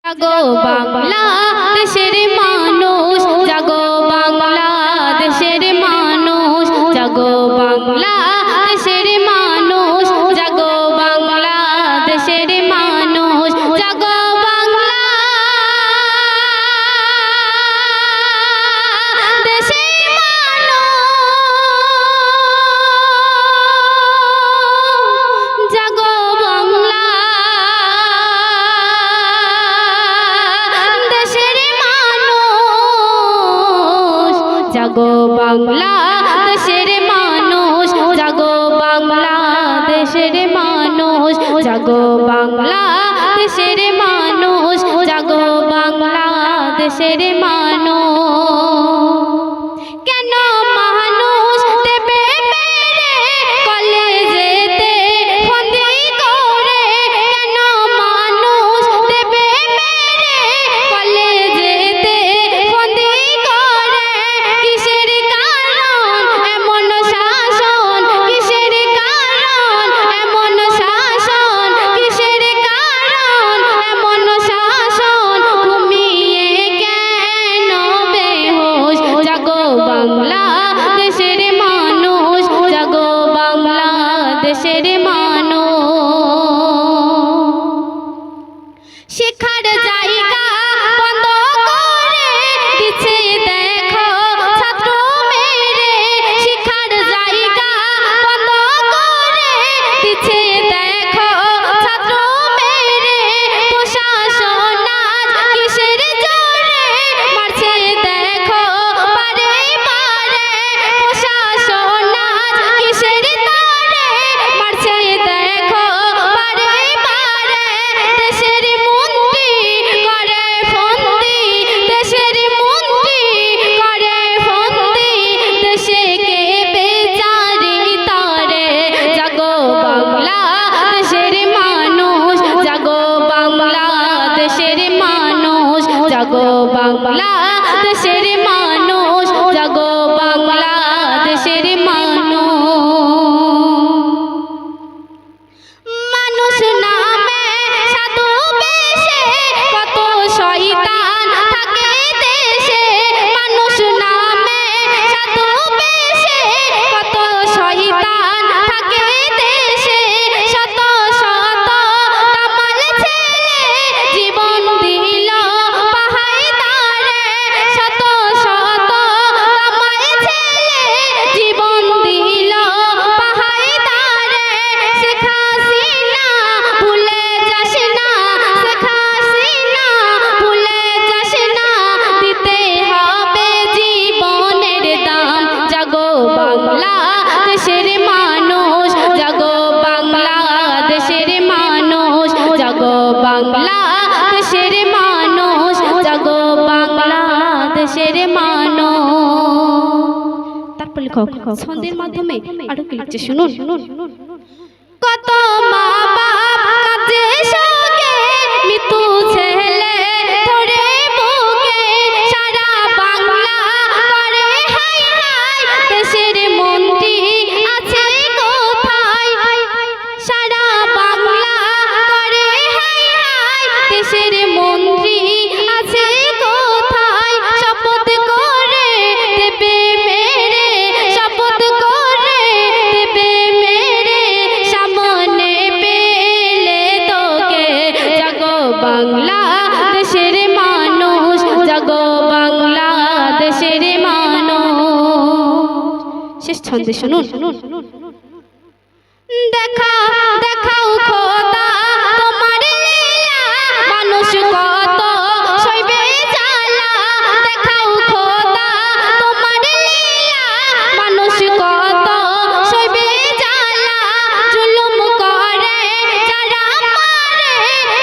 জাগো বাংলাদেশের মানুষ, জাগো বাংলাদেশের মানুষ, জাগো বাংলাদেশের মানুষ, জাগো বাংলাদেশের মানুষ, জাগো বাংলাদেশের মানুষ, জাগো জাগো বাংলাদেশের মানুষ, জাগো বাংলাদেশের মানুষ, জাগো বাংলাদেশের মানুষ, জাগো বাংলাদেশের মানুষ। কেন মানুষ দেবে মেরে কলেজেতে বন্দি করে, কেন মানুষ দেবে মেরে কলেজেতে বন্দি করে, কিসের কারণ এমন শাসন, কিসের কারণ এমন শাসন, কিসের কারণ এমন শাসন, ঘুমিয়ে কেন বেহুশ, জাগো বাংলাদেশের মানুষ, জাগো বাংলাদেশের মানুষ। শিক্ষার জায়গা বন্ধ করে দিচ্ছে দেখো ছাত্র মেরে, শিক্ষার জায়গা বন্ধ করে দিচ্ছে দেখো ছাত্র মেরে, প্রশাসন আজ কিসের জোরে মারছে দেখো বারে বারে, প্রশাসন আজ কিসের জোরে মারছে দেখো বারে বারে, দেশের মন্ত্রী করে ফন্দি, দেশের মন্ত্রী করে ফন্দি, দেশে কে বেচারি তারে, জাগো বাংলাদেশের মানুষ, জাগো বাংলাদেশের মানুষ, জাগো বাংলাদেশের মানুষ, জাগো বাংলাদেশের মানুষ। মানুষ নামে সাধু বেশে কত শয়তান থাকে দেশে, মানুষ নামে সাধু বেশে কত শয়তান থাকে দেশে, শত শত কামাল ছেলে জীবন দিল পাহাড়ে, শত শত কামাল ছেলে জীবন দিল পাহাড়ে, শেখ হাসিনা ভুলে যাস না, শেখ হাসিনা ভুলে যাস না, দিতে হবে জীবনের দাম, জাগো বাংলাদেশের মানুষ, জাগো বাংলাদেশের মানুষ, জাগো বাংলাদেশের মানুষ, জাগো বাংলাদেশের মানুষ। তারপর লেখক ছন্দের মাধ্যমে আরো কি লিখছে শুনুন। কত মা বাপ কাজে শোকে, মৃত্যু ছেলে ধরে বুকে, সারা বাংলা করে হাই হাই, দেশের মন্ত্রী আছে কোথায়, সারা বাংলা করে হাই হাই, দেশের মন্ত্রী আছে কোথায়, শপথ করে দেবে মেরে, শপথ করে দেবে মেরে, সামনে পেলে তোকে, জাগো বাংলাদেশের মানুষ, জাগো বাংলাদেশের মানুষ। শেষ ছন্দে শুনুন। দেখাও খোদা তোমার লীলা, মানুষ কত সইবে জ্বালা, দেখাও খোদা তোমার লীলা, মানুষ কত সইবে জ্বালা, জুলুম করে যারা মারে,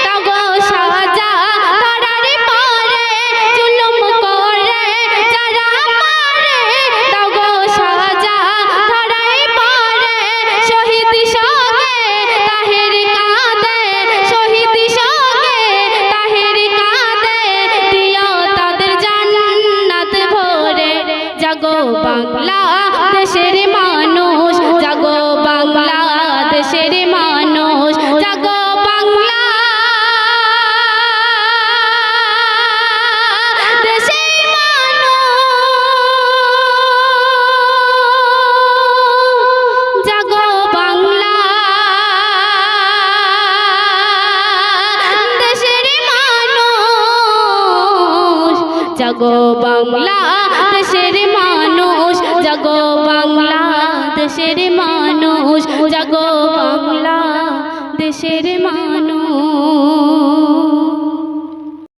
দাও গো সাজা ধরার পরে, জুলুম করে যারা মারে, দাও গো সাজা ধরার পরে, শহীদ সঙ্গে জাগো বাংলা দেশের মানুষ, জাগো বাংলা দেশের মানুষ, জাগো বাংলা দেশের মানুষ।